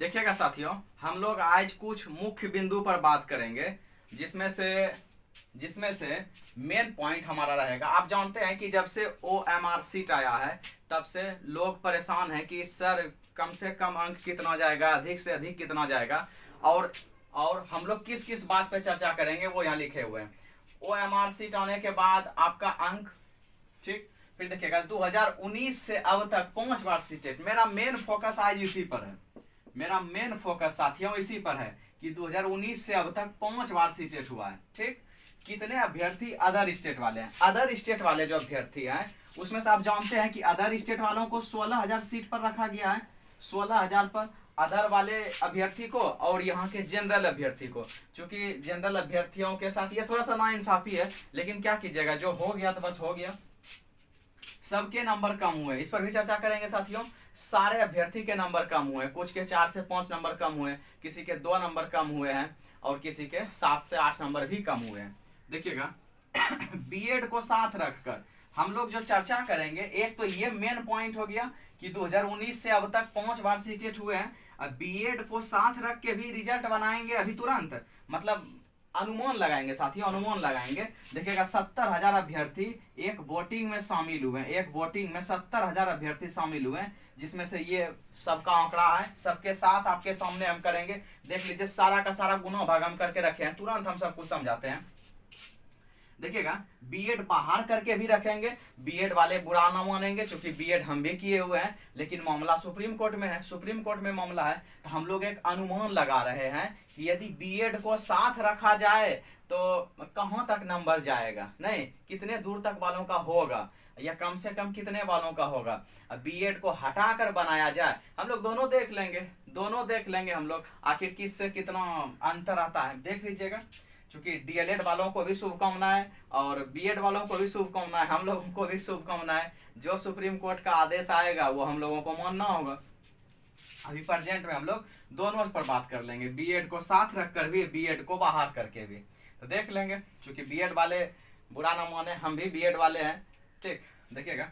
देखिएगा साथियों, हम लोग आज कुछ मुख्य बिंदु पर बात करेंगे, जिसमें से मेन पॉइंट हमारा रहेगा। आप जानते हैं कि जब से OMR सीट आया है तब से लोग परेशान हैं कि सर कम से कम अंक कितना जाएगा, अधिक से अधिक कितना जाएगा, और हम लोग किस किस बात पे चर्चा करेंगे वो यहाँ लिखे हुए हैं। OMR सीट आने के बाद आपका अंक, ठीक, फिर देखिएगा 2019 से अब तक 5 बार सीटेट। मेरा मेन फोकस आज इसी पर है, मेरा मेन फोकस साथियों इसी पर है कि 2019 से अब तक 5 बार सीटेट हुआ है। ठीक, कितने अभ्यर्थी अदर स्टेट वाले हैं, अदर स्टेट वाले जो अभ्यर्थी हैं उसमें से आप जानते हैं कि अदर स्टेट वालों को 16,000 सीट पर रखा गया है, 16,000 पर अदर वाले अभ्यर्थी को और यहाँ के जनरल अभ्यर्थी को। चूंकि जनरल अभ्यर्थियों के साथ ये थोड़ा सा नाइंसाफी है, लेकिन क्या कीजिएगा, जो हो गया तो बस हो गया। सबके नंबर कम हुए, इस पर भी चर्चा करेंगे साथियों। सारे अभ्यर्थी के नंबर कम हुए, कुछ के 4 से 5 नंबर कम हुए, किसी के 2 नंबर कम हुए हैं और किसी के 7 से 8 नंबर भी कम हुए हैं। देखिएगा बीएड को साथ रखकर हम लोग जो चर्चा करेंगे, एक तो ये मेन पॉइंट हो गया कि 2019 से अब तक 5 बार सीटेट हुए हैं। अब बीएड को साथ रख के भी रिजल्ट बनाएंगे अभी तुरंत, मतलब अनुमान लगाएंगे साथियों, अनुमान लगाएंगे। देखिएगा 70,000 अभ्यर्थी एक वोटिंग में शामिल हुए हैं, एक वोटिंग में 70,000 अभ्यर्थी शामिल हुए हैं, जिसमें से ये सबका आंकड़ा है, सबके साथ आपके सामने हम करेंगे। देख लीजिए सारा का सारा गुना भाग हम करके रखे हैं, तुरंत हम सब कुछ समझाते हैं। देखिएगा बीएड बाहर करके भी रखेंगे, बीएड वाले बुरा ना मानेंगे क्योंकि बीएड हम भी किए हुए हैं, लेकिन मामला सुप्रीम कोर्ट में है, सुप्रीम कोर्ट में मामला है। तो हम लोग एक अनुमान लगा रहे हैं कि यदि बीएड को साथ रखा जाए तो कहां तक नंबर जाएगा, नहीं कितने दूर तक वालों का होगा, या कम से कम कितने वालों का होगा। अब बीएड को हटाकर बनाया जाए, हम लोग दोनों देख लेंगे, दोनों देख लेंगे हम लोग, आखिर किससे कितना अंतर आता है देख लीजिएगा। क्योंकि डीएलएड वालों को भी शुभकामनाएं और बीएड वालों को भी शुभकामनाएं, हम लोगों को भी शुभकामनाएं। जो सुप्रीम कोर्ट का आदेश आएगा वो हम लोगों को मानना होगा। अभी प्रेजेंट में हम लोग दोनों पर बात कर लेंगे, बीएड को साथ रखकर भी, बीएड को बाहर करके भी, तो देख लेंगे। क्योंकि बीएड वाले बुरा ना माने, हम भी बीएड वाले हैं, ठीक। देखिएगा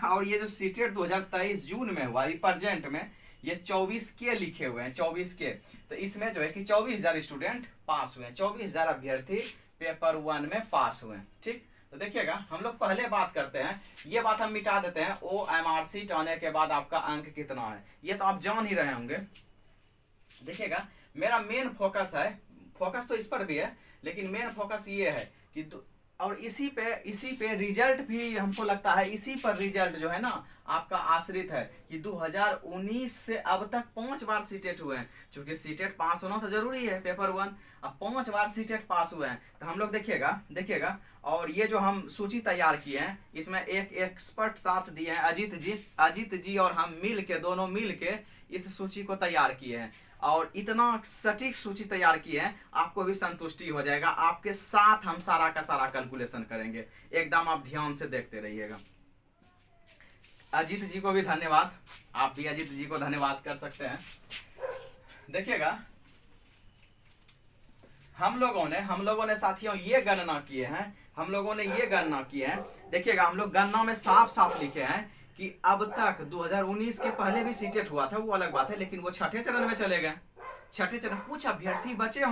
और ये जो सीटेट 2023 जून में हुआ, अभी प्रेजेंट में ये 24 के लिखे हुए हैं, 24 के, तो इसमें जो है कि 24,000 स्टूडेंट पास हुए हैं, 24,000 अभ्यर्थी पेपर 1 में पास हुए हैं। ठीक, तो देखिएगा हम लोग पहले बात करते हैं, ये बात हम मिटा देते हैं, OMR सीट आने के बाद आपका अंक कितना है, ये तो आप जान ही रहे होंगे। देखिएगा मेरा मेन फोकस है, फोकस तो इस पर भी है, लेकिन मेन फोकस ये है कि और इसी पे रिजल्ट भी हमको लगता है, इसी पर रिजल्ट जो है ना आपका आश्रित है कि 2019 से अब तक 5 बार सीटेट हुए हैं। क्योंकि सीटेट पास होना तो जरूरी है पेपर 1, अब 5 बार सीटेट पास हुए हैं। तो हम लोग देखिएगा और ये जो हम सूची तैयार किए हैं, इसमें एक एक्सपर्ट साथ दिए हैं, अजीत जी और हम दोनों मिल के इस सूची को तैयार किए हैं, और इतना सटीक सूची तैयार की है आपको भी संतुष्टि हो जाएगा। आपके साथ हम सारा का सारा कैलकुलेशन करेंगे, एकदम आप ध्यान से देखते रहिएगा। अजीत जी को भी धन्यवाद, आप भी अजीत जी को धन्यवाद कर सकते हैं। देखिएगा हम लोगों ने साथियों ये गणना किए हैं, हम लोगों ने ये गणना किए हैं। देखिएगा हम लोग गणना में साफ साफ लिखे हैं कि अब तक 2019 के पहले भी सीटेट हुआ था, वो अलग बात है, लेकिन वो छठे चरण में चले गए, छठे चरण। कुछ अभ्यर्थी बचे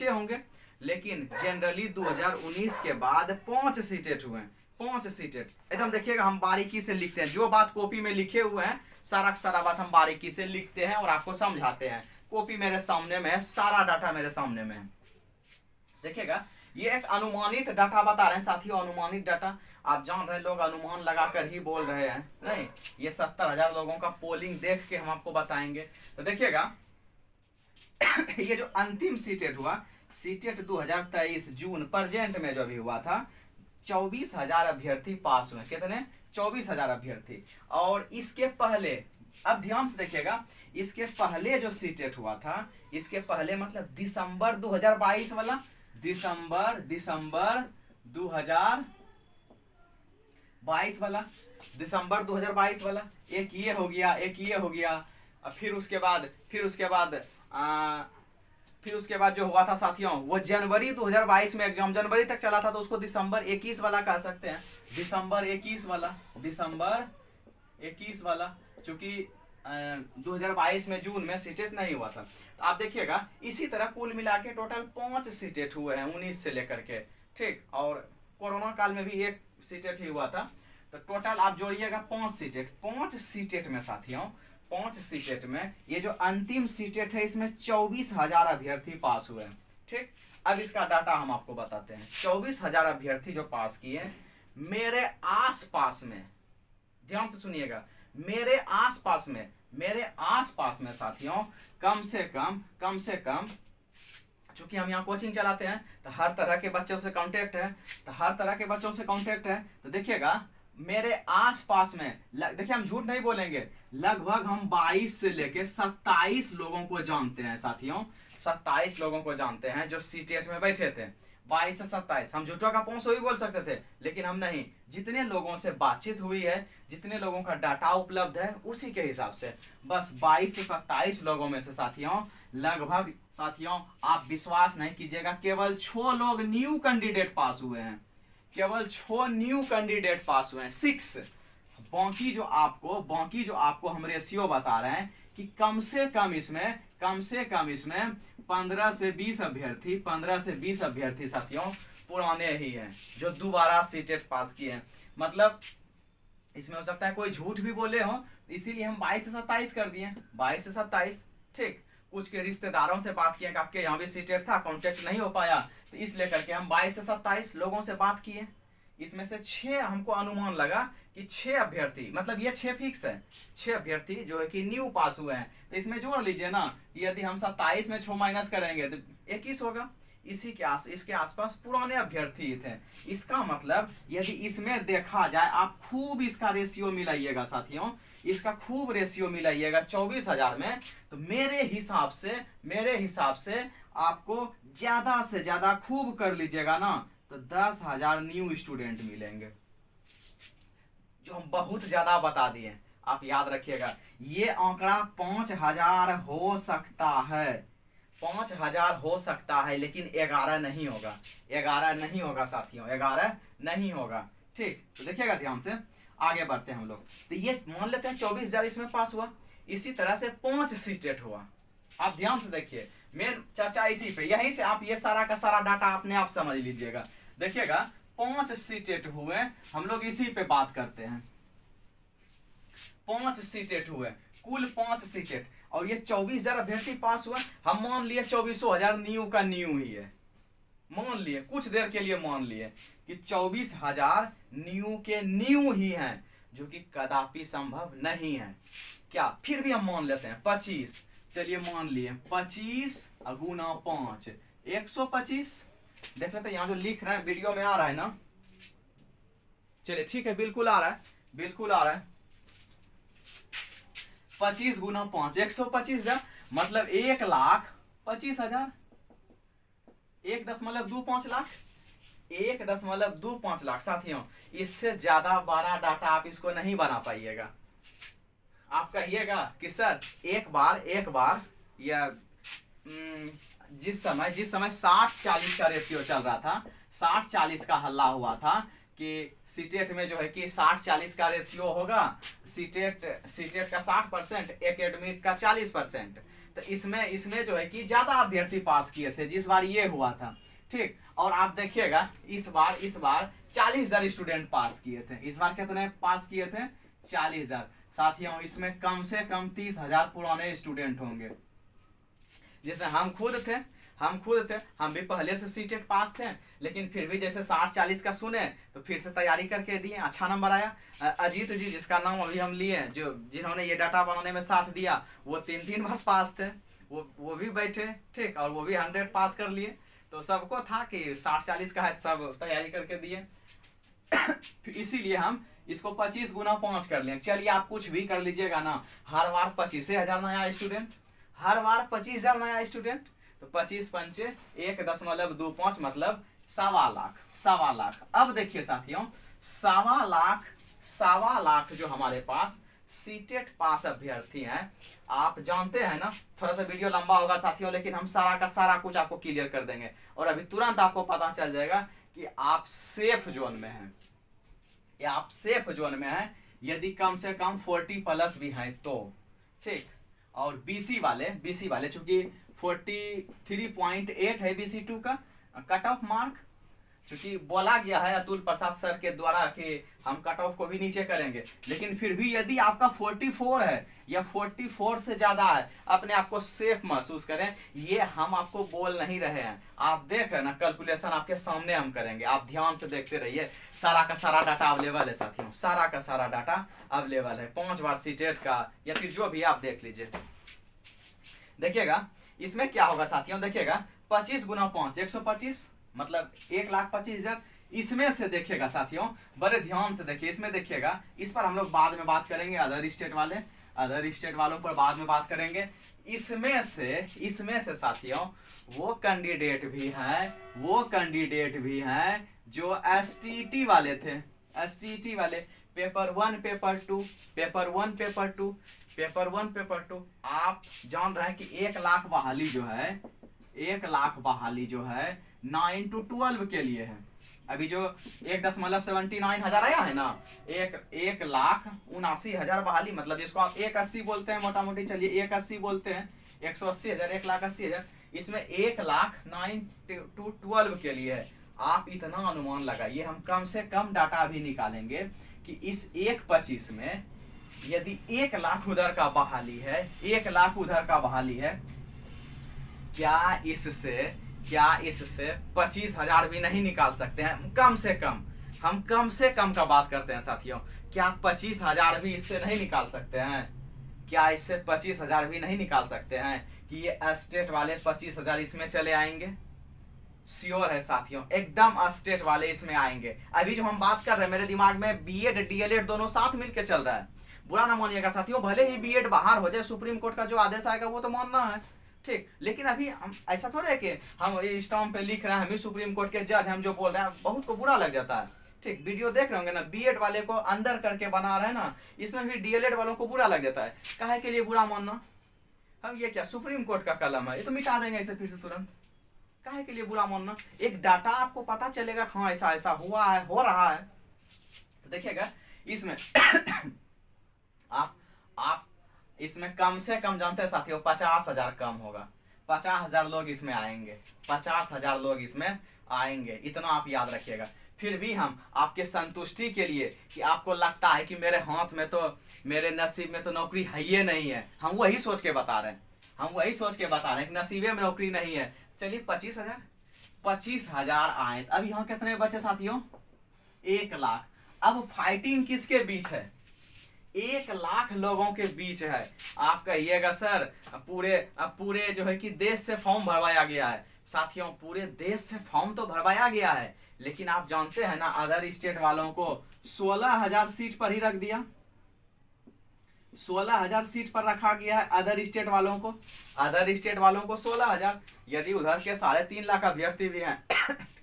होंगे, लेकिन जनरली 2019 के बाद 5 सीटेट हुए हैं, 5 सीटेट। एकदम देखिएगा हम बारीकी से लिखते हैं, जो बात कॉपी में लिखे हुए हैं सारा बात हम बारीकी से लिखते हैं और आपको समझाते हैं। कॉपी मेरे सामने में है, सारा डाटा मेरे सामने में है। देखिएगा ये एक अनुमानित डाटा बता रहे हैं साथियों, अनुमानित डाटा। आप जान रहे लोग अनुमान लगाकर ही बोल रहे हैं, नहीं ये 70,000 लोगों का पोलिंग देख के हम आपको बताएंगे। तो देखिएगा ये जो अंतिम सीटेट हुआ, सीटेट 2023 जून प्रेजेंट में जो भी हुआ था, 24,000 अभ्यर्थी पास हुए। कितने? 24,000 अभ्यर्थी। और इसके पहले, अब ध्यान से देखिएगा, इसके पहले जो सीटेट हुआ था, इसके पहले मतलब दिसंबर 2022 वाला, दिसंबर 2022 वाला, दिसंबर 2022 वाला, एक ये हो गया, एक ये हो गया। फिर उसके बाद जो हुआ था साथियों, वो जनवरी 2022 में एग्जाम जनवरी तक चला था, तो उसको दिसंबर 21 वाला कह सकते हैं, दिसंबर 21 वाला, चूंकि 2022 में जून में सीटेट नहीं हुआ था। तो आप देखिएगा इसी तरह कुल मिला के टोटल 5 सीटेट हुए हैं 19 से लेकर के, ठीक। और कोरोना काल में भी 1 सीटेट ही हुआ था। तो टोटल आप जोड़िएगा 5 सीटेट। 5 सीटेट में साथियों, 5 सीटेट में ये जो अंतिम सीटेट है इसमें 24,000 अभ्यर्थी पास हुए हैं, ठीक। अब इसका डाटा हम आपको बताते हैं। 24,000 अभ्यर्थी जो पास किए, मेरे आसपास में, ध्यान से सुनिएगा, मेरे आसपास में साथियों कम से कम चूंकि हम यहाँ कोचिंग चलाते हैं तो हर तरह के बच्चों से कांटेक्ट है, तो देखिएगा मेरे आसपास में देखिए, हम झूठ नहीं बोलेंगे, लगभग हम 22 से लेकर 27 लोगों को जानते हैं साथियों। 27 लोगों को जानते हैं जो सीटेट में बैठे थे। 22 से 27, हम झूठों का 500 भी बोल सकते थे, लेकिन हम नहीं। जितने लोगों से बातचीत हुई है, जितने लोगों का डाटा उपलब्ध है, उसी के हिसाब से बस 22 से 27 लोगों में से साथियों लगभग, साथियों आप विश्वास नहीं कीजिएगा, केवल 6 लोग न्यू कैंडिडेट पास हुए हैं। केवल 6 न्यू कैंडिडेट पास हुए हैं, 6। बाकी जो आपको हम रेशियो बता रहे हैं कि कम से कम इसमें 15 से 20 अभ्यर्थी साथियों पुराने ही हैं जो दोबारा सीटेट पास किए हैं। मतलब इसमें हो सकता है कोई झूठ भी बोले हो, इसीलिए हम 22 से 27 कर दिए, 22 से 27, ठीक। कुछ के रिश्तेदारों से बात किए कि आपके यहाँ भी सीटेट था, कांटेक्ट नहीं हो पाया, तो इस लेकर के हम 22 से 27 लोगों से बात किए। इसमें से 6 हमको अनुमान लगा कि 6 अभ्यर्थी, मतलब ये 6 फिक्स है, 6 अभ्यर्थी जो है कि न्यू पास हुए हैं। तो इसमें जोड़ लीजिए ना, यदि हम 27 में 6 माइनस करेंगे तो 21 होगा। इसके आसपास पुराने अभ्यर्थी थे। इसका मतलब यदि इसमें देखा जाए, आप खूब इसका रेशियो मिलाइएगा साथियों, इसका खूब रेशियो मिलाइएगा 24,000 में, तो मेरे हिसाब से आपको ज्यादा से ज्यादा खूब कर लीजिएगा ना तो 10,000 न्यू स्टूडेंट मिलेंगे, जो हम बहुत ज्यादा बता दिए। आप याद रखिएगा, ये आंकड़ा 5,000 हो सकता है, 5,000 हो सकता है, लेकिन 11 नहीं होगा। 11 नहीं होगा साथियों, 11 नहीं होगा, ठीक। तो देखिएगा ध्यान से, आगे बढ़ते हैं हम लोग। तो ये मान लेते हैं 24,000 इसमें पास हुआ। इसी तरह से 5 सीटेट हुआ। आप ध्यान से देखिए, मेन चर्चा इसी पे, यहीं से आप ये सारा का सारा डाटा अपने आप समझ लीजिएगा। देखिएगा 5 सीटेट हुए, हम लोग इसी पे बात करते हैं। 5 सीटेट हुए, कुल 5 सीटेट, और ये 24,000 अभ्यर्थी पास हुआ। हम मान लिए 24,000 न्यू का न्यू ही है, मान लिए, कुछ देर के लिए मान लिए कि 24,000 न्यू के न्यू ही हैं, जो कि कदापि संभव नहीं है। क्या फिर भी हम मान लेते हैं 25, चलिए मान लिए 25 गुना 5 125। देख लेते हैं, यहाँ जो लिख रहे हैं वीडियो में आ रहा है ना, चलिए ठीक है, बिल्कुल आ रहा है, 25 गुना 5 125,000, मतलब 1,25,000, 1.25 लाख, 1.25 लाख। साथियों इससे ज्यादा बड़ा डाटा आप इसको नहीं बना पाइएगा। आप कहिएगा कि सर एक बार या जिस समय 60-40 का रेशियो चल रहा था, 60-40 का हल्ला हुआ था कि सीटेट में जो है कि 60-40 का रेशियो होगा, सीटेट का 60%, एकेडमिक का 40%। तो इसमें जो है कि ज्यादा अभ्यर्थी पास किए थे जिस बार ये हुआ था, ठीक। और आप देखिएगा इस बार 40,000 स्टूडेंट पास किए थे। इस बार कितने पास किए थे? 40,000। साथियों इसमें कम से कम 30,000 पुराने स्टूडेंट होंगे, जिसमें हम खुद थे। हम भी पहले से सीटेट पास थे, लेकिन फिर भी जैसे 60-40 का सुने तो फिर से तैयारी करके दिए, अच्छा नंबर आया। अजीत जी जिसका नाम अभी हम लिए, जो जिन्होंने ये डाटा बनाने में साथ दिया, वो 3 बार पास थे, वो भी बैठे, ठीक, और वो भी 100 पास कर लिए। तो सबको था कि 60-40 का है, सब तैयारी करके दिए। इसीलिए हम इसको 25 गुना 5 कर लिए। चलिए आप कुछ भी कर लीजिएगा ना, हर बार 25,000 नया स्टूडेंट, हर बार 25,000 नया स्टूडेंट, तो 25 पंचे 1.25 मतलब 1.25 लाख। अब देखिए साथियों, 1.25 लाख जो हमारे पास सीटेट पास अभ्यर्थी हैं, आप जानते हैं ना, थोड़ा सा वीडियो लंबा होगा साथियों, लेकिन हम सारा का सारा कुछ आपको क्लियर कर देंगे, और अभी तुरंत आपको पता चल जाएगा कि आप सेफ जोन में हैं, या आप सेफ जोन में हैं। यदि कम से कम 40 प्लस भी हैं तो ठीक। और बीसी वाले चूंकि 43.8 है BC2 का कट ऑफ मार्क, क्योंकि बोला गया है अतुल प्रसाद सर के द्वारा कि हम कट ऑफ को भी नीचे करेंगे, लेकिन फिर भी यदि आपका 44 है या 44 से ज्यादा है, अपने आप को सेफ महसूस करें। ये हम आपको बोल नहीं रहे हैं, आप देख रहे हैं ना, कैलकुलेशन आपके सामने हम करेंगे, आप ध्यान से देखते रहिए। सारा का सारा डाटा अवेलेबल है साथियों, सारा का सारा डाटा अवेलेबल है, 5 बार सीटेट का या फिर जो भी आप देख लीजिए। देखिएगा इसमें क्या होगा साथियों, देखिएगा 25 गुना 5 125, मतलब 1,25,000। इसमें से देखिएगा साथियों, बड़े ध्यान से देखिए, इसमें देखिएगा, इस पर हम लोग बाद में बात करेंगे, अदर स्टेट वालों पर बाद में बात करेंगे। इसमें से साथियों वो कैंडिडेट भी हैं जो STT वाले थे, STT वाले पेपर 1 पेपर 2 आप जान रहे हैं कि 1 लाख बहाली जो है 9 to 12 के लिए है। अभी जो 1.79 हजार आया है ना, 1,79,000 बहाली, मतलब जिसको आप 180 बोलते हैं, मोटा मोटी चलिए 180 बोलते हैं, 180,000 1,80,000, इसमें 1,09 to 12 के लिए है। आप इतना अनुमान लगाइए, हम कम से कम डाटा भी निकालेंगे कि इस 1,25 में यदि 1 लाख उधर का बहाली है, 1 लाख उधर का बहाली है, क्या इससे 25,000 भी नहीं निकाल सकते हैं? कम से कम, हम कम से कम का बात करते हैं साथियों, क्या 25,000 भी इससे नहीं निकाल सकते हैं? क्या इससे 25,000 भी नहीं निकाल सकते हैं कि ये स्टेट वाले 25,000 इसमें चले आएंगे? श्योर है साथियों, एकदम स्टेट वाले इसमें आएंगे। अभी जो हम बात कर रहे हैं, मेरे दिमाग में बीएड डीएलएड दोनों साथ मिलकर चल रहा है, बुरा ना मानिएगा साथियों, भले ही बीएड बाहर हो जाए, सुप्रीम कोर्ट का जो आदेश आएगा वो तो मानना है, ठीक, लेकिन अभी हम ऐसा थोड़ा है कि हम स्टैम्प पे लिख रहे हैं, हम ही सुप्रीम कोर्ट के जज, हम जो बोल रहे हैं बहुत को बुरा लग जाता है, ठीक। वीडियो देख रहे होंगे ना, बीएड वाले को अंदर करके बना रहे हैं ना, इसमें भी डीएलएड वालों को बुरा लग जाता है। काहे के लिए बुरा मानना? हम ये क्या सुप्रीम कोर्ट का कलम है, ये तो मिटा देंगे इसे फिर से तुरंत। काहे के लिए बुरा मानना? एक डाटा आपको पता चलेगा, हाँ ऐसा ऐसा हुआ है, हो रहा है, तो देखिएगा इसमें आप इसमें कम से कम जानते हैं साथियों 50,000 कम होगा, 50,000 लोग इसमें आएंगे, 50,000 लोग इसमें आएंगे, इतना आप याद रखिएगा। फिर भी हम आपके संतुष्टि के लिए, कि आपको लगता है कि मेरे हाथ में तो, मेरे नसीब में तो नौकरी है ही नहीं है, हम वही सोच के बता रहे हैं, कि नसीबे में नौकरी नहीं है। चलिए 25,000 आए, अब यहाँ कितने बचे साथियों? 1 लाख। अब फाइटिंग किसके बीच है? 1 लाख लोगों के बीच है। आप कहिएगा सर पूरे जो है कि देश से फॉर्म भरवाया गया है। साथियों पूरे देश से फॉर्म तो भरवाया गया है, लेकिन आप जानते हैं ना, अदर स्टेट वालों को 16,000 सीट पर ही रख दिया, 16,000 सीट पर रखा गया है अदर स्टेट वालों को 16,000। यदि उधर के 3.5 लाख अभ्यर्थी भी हैं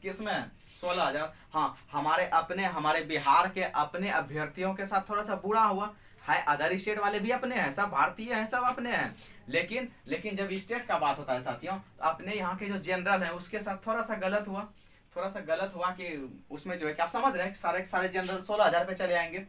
किसमें 16,000। हाँ, हमारे बिहार के अपने अभ्यर्थियों के साथ थोड़ा सा बुरा हुआ है, अदर स्टेट वाले भी अपने हैं, सब भारतीय हैं, सब अपने हैं, लेकिन जब स्टेट का बात होता है साथियों, तो अपने यहाँ के जो जनरल हैं उसके साथ थोड़ा सा गलत हुआ कि उसमें जो है कि आप समझ रहे हैं सारे जनरल 16,000 पे चले आएंगे।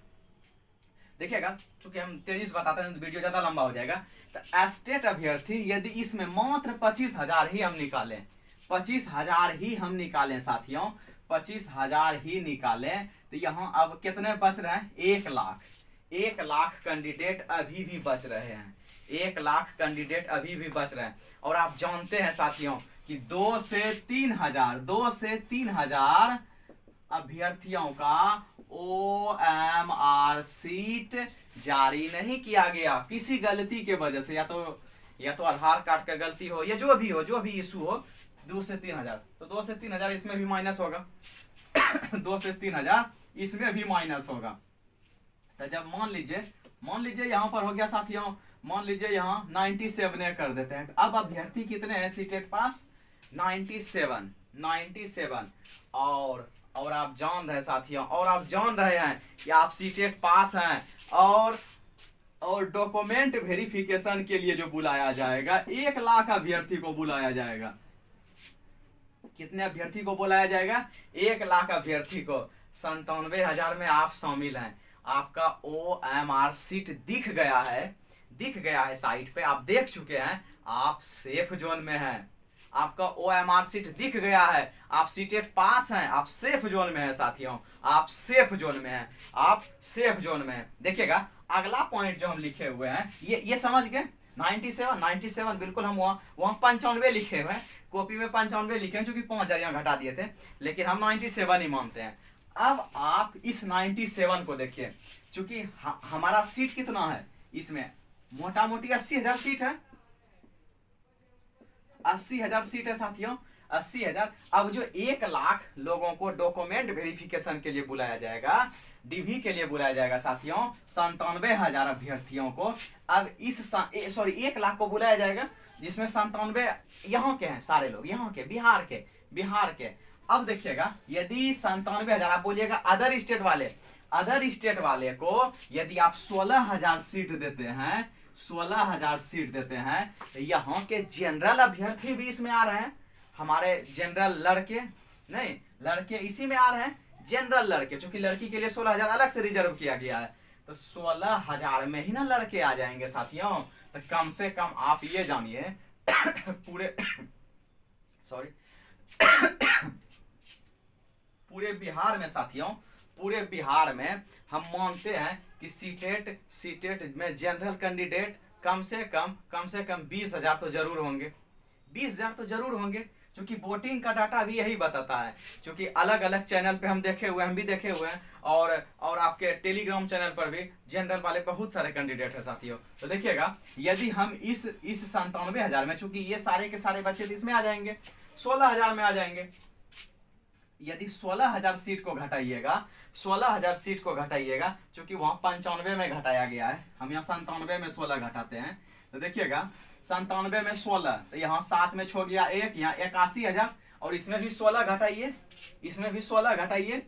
देखिएगा, चूंकि हम तेजी से बताते हैं तो वीडियो ज्यादा लंबा हो जाएगा। तो स्टेट अभ्यर्थी यदि इसमें मात्र 25,000 ही हम निकालें, 25,000 ही हम निकालें साथियों, 25,000 ही निकालें, तो यहाँ अब कितने बच रहे हैं? 1 लाख। 1 लाख कैंडिडेट अभी भी बच रहे हैं, 1 लाख कैंडिडेट अभी भी बच रहे हैं। और आप जानते हैं साथियों कि 2 से 3 हजार अभ्यर्थियों का OMR सीट जारी नहीं किया गया किसी गलती के वजह से, या तो आधार कार्ड का गलती हो, या जो भी इशू हो। 2 से 3 हजार, तो 2 से 3 हजार इसमें भी माइनस होगा 2 से 3 हजार इसमें भी माइनस होगा। तो जब मान लीजिए यहाँ पर हो गया साथियों, मान लीजिए यहाँ 97 कर देते हैं। अब अभ्यर्थी कितने हैं सीटेट पास? 97। और आप जान रहे साथियों, कि आप सीटेट पास हैं, और डॉक्यूमेंट वेरिफिकेशन के लिए जो बुलाया जाएगा, 1 लाख अभ्यर्थी को बुलाया जाएगा। कितने अभ्यर्थी को बुलाया जाएगा? 1 लाख अभ्यर्थी को। 97,000 में आप शामिल हैं। आपका OMR सीट दिख दिख गया है साइट पे, आप देख चुके हैं, आप सेफ जोन में हैं। आपका OMR सीट दिख गया है, आप सीटेट पास हैं, आप सेफ जोन में हैं साथियों, आप सेफ जोन में हैं, आप सेफ जोन में हैं। देखिएगा अगला पॉइंट जो हम लिखे हुए हैं, ये समझ गए। 97 बिल्कुल, हम वहाँ 95 लिखे हुए हैं, कॉपी में 95 लिखे हैं, क्योंकि 5000 यहाँ घटा दिए थे, लेकिन हम 97 ही मानते हैं। अब आप इस 97 को देखिए, चूंकि हमारा सीट कितना है इसमें, मोटा मोटी 80,000 सीट है, 80,000 सीट है साथियों, 80,000। अब जो 1 लाख लोगों को डॉक्यूमेंट वेरिफिकेशन के लिए बुलाया जाएगा, डीवी के लिए बुलाया जाएगा साथियों, 97,000 अभ्यर्थियों को। अब इस 1 लाख को बुलाया जाएगा, जिसमें 97 यहाँ के हैं, सारे लोग यहाँ के, बिहार के। अब देखिएगा, यदि 97,000, आप बोलिएगा अदर स्टेट वाले को यदि आप 16,000 सीट देते हैं, 16,000 सीट देते हैं, तो यहाँ के जनरल अभ्यर्थी भी इसमें आ रहे हैं, हमारे जनरल लड़के इसी में आ रहे हैं, जनरल लड़के, चूंकि लड़की के लिए 16,000 अलग से रिजर्व किया गया है, तो 16,000 में ही ना लड़के आ जाएंगे साथियों। तो कम से कम आप ये जानिए पूरे बिहार में साथियों, पूरे बिहार में हम मानते हैं कि सीटेट में जनरल कैंडिडेट कम से कम 20,000 तो जरूर होंगे, 20,000 तो जरूर होंगे, क्योंकि वोटिंग का डाटा भी यही बताता है। क्योंकि अलग अलग चैनल पे हम भी देखे हुए हैं, और आपके टेलीग्राम चैनल पर भी जनरल वाले बहुत सारे कैंडिडेट है साथियों। तो देखिएगा, यदि हम इस 97,000 में, चूंकि ये सारे के सारे बच्चे इसमें आ जाएंगे, 16,000 में आ जाएंगे। यदि 16,000 सीट को घटाइएगा, 16,000 सीट को घटाइएगा, चूंकि वहां 95 में घटाया गया है, हम यहाँ 97 में 16 घटाते हैं, तो देखिएगा 97 में 16, तो यहाँ 7 में छो गया 1, यहाँ 81,000, और इसमें भी 16 घटाइए, इसमें भी 16 घटाइए,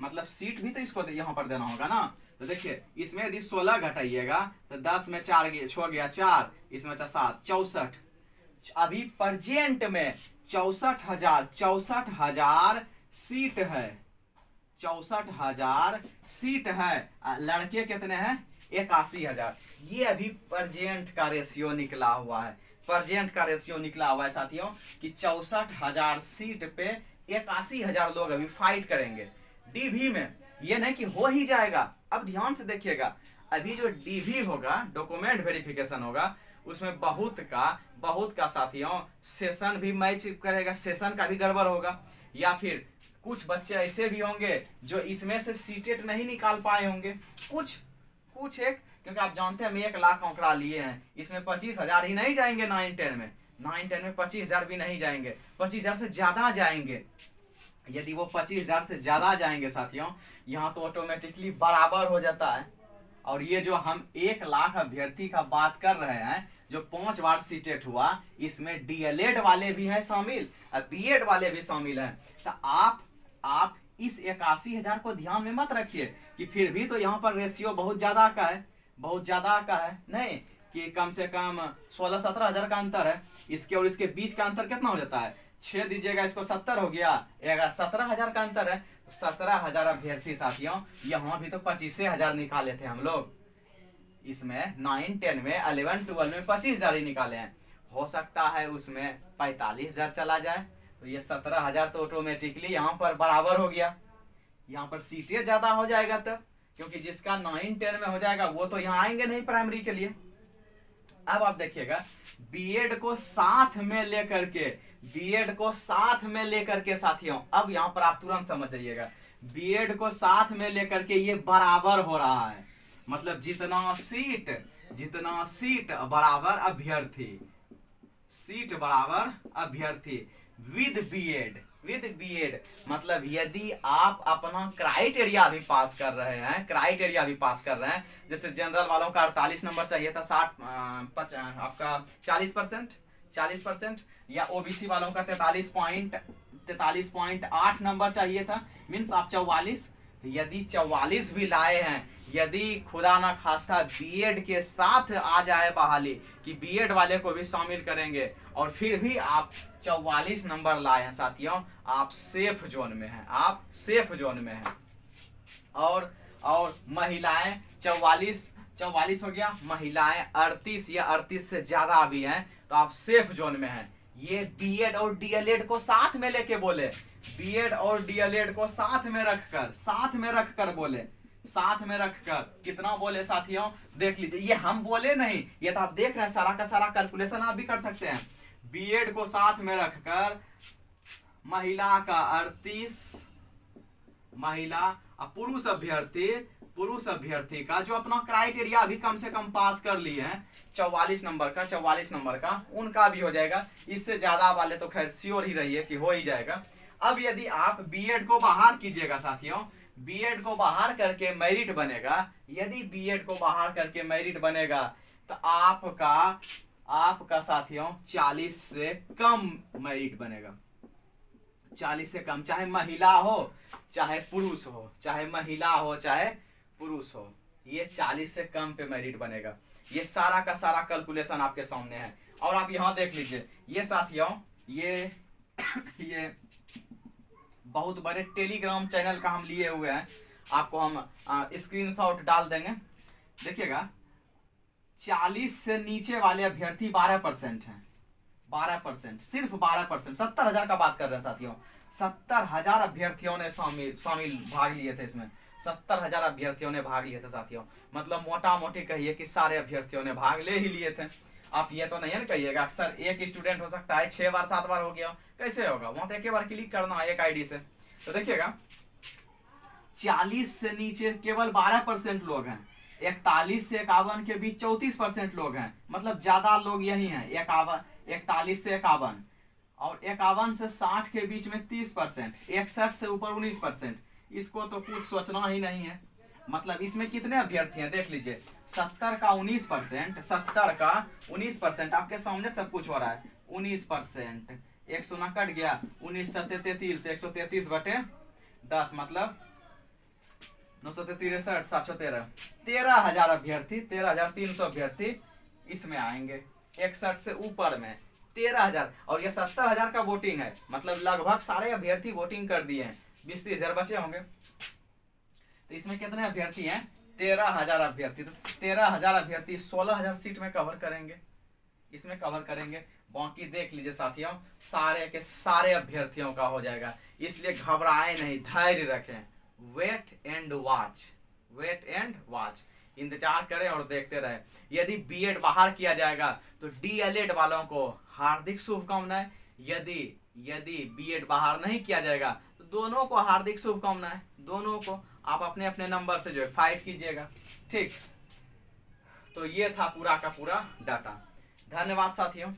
मतलब सीट भी तो इसको यहाँ पर देना होगा ना। तो देखिए, इसमें यदि 16 घटाइएगा तो 10 में 4 छो गया 4, इसमें 7, 64। अभी प्रेजेंट में 64,000 सीट है, 64,000 सीट है। लड़के कितने हैं? 81,000। ये अभी प्रेजेंट का रेशियो निकला हुआ है, साथियों कि 64,000 सीट पे 81,000 लोग अभी फाइट करेंगे डीवी में। ये नहीं कि हो ही जाएगा, अब ध्यान से देखिएगा, अभी जो डीवी होगा, डॉक्यूमेंट वेरिफिकेशन होगा, उसमें बहुत का साथियों सेशन भी मैच करेगा, सेशन का भी गड़बड़ होगा, या फिर कुछ बच्चे ऐसे भी होंगे जो इसमें से सीटेट नहीं निकाल पाए होंगे, कुछ क्योंकि आप जानते हैं हम 1 लाख आंकड़ा लिए हैं, इसमें 25,000 ही नहीं जाएंगे 9-10 में, 9-10 में 25,000 भी नहीं जाएंगे, 25,000 से ज्यादा जाएंगे। यदि वो 25,000 से ज्यादा जाएंगे साथियों, यहाँ तो ऑटोमेटिकली बराबर हो जाता है। और ये जो हम 1 लाख अभ्यर्थी का बात कर रहे हैं, जो 5 बार सीटेट हुआ, इसमें डीएलएड वाले भी हैं शामिल, बीएड वाले भी शामिल हैं। तो आप इस 81,000 को ध्यान में मत रखिए कि फिर भी तो यहाँ पर रेशियो बहुत ज्यादा का है, नहीं कि कम से कम 16-17 का अंतर है, इसके और इसके बीच का अंतर कितना हो जाता है, 6 दीजिएगा इसको 70 हो गया, 17,000 का अंतर है। 17,000 अभ्यर्थी साथियों, यहाँ भी तो 25,000 निकाले थे हम लोग, इसमें 9-10 में 11-12 में 25,000 ही निकाले हैं। हो सकता है उसमें 45,000 चला जाए, तो ये 17,000 तो ऑटोमेटिकली यहाँ पर बराबर हो गया, यहाँ पर सीटें ज्यादा हो जाएगा तब, क्योंकि जिसका 9-10 में हो जाएगा वो तो यहाँ आएंगे नहीं प्राइमरी के लिए। अब आप देखिएगा, बीएड को साथ में लेकर के साथियों, अब यहाँ पर आप तुरंत समझ जाइएगा, बीएड को साथ में लेकर के ये बराबर हो रहा है, मतलब जितना सीट बराबर अभ्यर्थी, विद बीएड मतलब यदि आप अपना क्राइटेरिया भी पास कर रहे हैं, जैसे जनरल वालों का 48 नंबर चाहिए था, आपका 40%, या ओबीसी वालों का 43.8 नंबर चाहिए था, मीन्स आप 44, यदि 44 भी लाए हैं, यदि खुदा ना खास्ता बीएड के साथ आ जाए बहाली कि बीएड वाले को भी शामिल करेंगे, और फिर भी आप 44 नंबर लाए हैं साथियों, आप सेफ जोन में हैं, और महिलाएं 44 44 हो गया। महिलाएं 38 या 38 से ज्यादा भी हैं तो आप सेफ जोन में हैं। ये बीएड और डीएलएड को साथ में लेके बोले, बीएड और डीएलएड को साथ में रखकर बोले, साथ में रखकर कितना बोले साथियों, देख लीजिए। ये हम बोले नहीं, ये तो आप देख रहे हैं, सारा का सारा कैलकुलेशन आप भी कर सकते हैं। बीएड को साथ में रखकर महिला का 38, महिला पुरुष अभ्यर्थी का जो अपना क्राइटेरिया भी कम से कम पास कर लिए हैं 44 नंबर का उनका भी हो जाएगा। इससे ज्यादा वाले तो खैर श्योर ही रहिए कि हो ही जाएगा। अब यदि आप बीएड को बाहर कीजिएगा साथियों, बीएड को बाहर करके मेरिट बनेगा, यदि बीएड को बाहर करके मेरिट बनेगा तो आपका साथियों 40 से कम मेरिट बनेगा, 40 से कम, चाहे महिला हो चाहे पुरुष हो, चाहे महिला हो चाहे पुरुष हो, ये 40 से कम पे मेरिट बनेगा। ये सारा का सारा कैलकुलेशन आपके सामने है। और आप यहां देख लीजिए, ये साथियों ये बहुत बड़े टेलीग्राम चैनल का हम लिए हुए हैं, आपको हम स्क्रीनशॉट डाल देंगे, देखिएगा। 40 से नीचे वाले अभ्यर्थी 12% हैं, 12%, सिर्फ 12%। 70,000 का बात कर रहे हैं साथियों, 70,000 अभ्यर्थियों ने शामिल भाग लिए थे इसमें, 70,000 अभ्यर्थियों ने भाग लिए थे साथियों। मतलब मोटा मोटी कहिए कि सारे अभ्यर्थियों ने भाग ले ही लिए थे। आप ये तो नहीं कहिएगा सर एक स्टूडेंट हो सकता है 6 बार 7 बार हो गया, कैसे होगा? वहां तो एक बार क्लिक करना है एक आईडी से। तो देखिएगा 40 से नीचे केवल 12% लोग हैं, 41 से 51 के बीच 34% लोग हैं, मतलब ज्यादा लोग यही हैं। 41 से 51 और 51 से 60 के बीच में 30%, 61 से ऊपर 19%। इसको तो कुछ सोचना ही नहीं है। मतलब इसमें कितने अभ्यर्थी हैं देख लीजिए, 70 का 19%, 70 का 19%, आपके सामने सब कुछ हो रहा है। 19%, 1 शून्य कट गया, 19 सत्ते 33, 133 बटे 10 मतलब 933, 713, 13,000 अभ्यर्थी, 13,300 अभ्यर्थी इसमें आएंगे। 61 से ऊपर में 13,000 और ये 70,000 का वोटिंग है, मतलब लगभग सारे अभ्यर्थी वोटिंग कर दिए हैं, 20-30,000 बचे होंगे। तो इसमें कितने अभ्यर्थी हैं? 13,000 अभ्यर्थी। तो 13,000 अभ्यर्थी 16,000 सीट में कवर करेंगे, इसमें कवर करेंगे। बाकी देख लीजिए साथियों, सारे के सारे अभ्यर्थियों का हो जाएगा, इसलिए घबराए नहीं, धैर्य रखें, वेट एंड वॉच, इंतजार करें और देखते रहे। यदि बीएड बाहर किया जाएगा तो डीएलएड वालों को हार्दिक शुभकामनाएं, यदि बीएड बाहर नहीं किया जाएगा तो दोनों को हार्दिक शुभकामनाएं, दोनों को। आप अपने अपने नंबर से जो है फाइट कीजिएगा, ठीक। तो ये था पूरा का पूरा डाटा। धन्यवाद साथियों।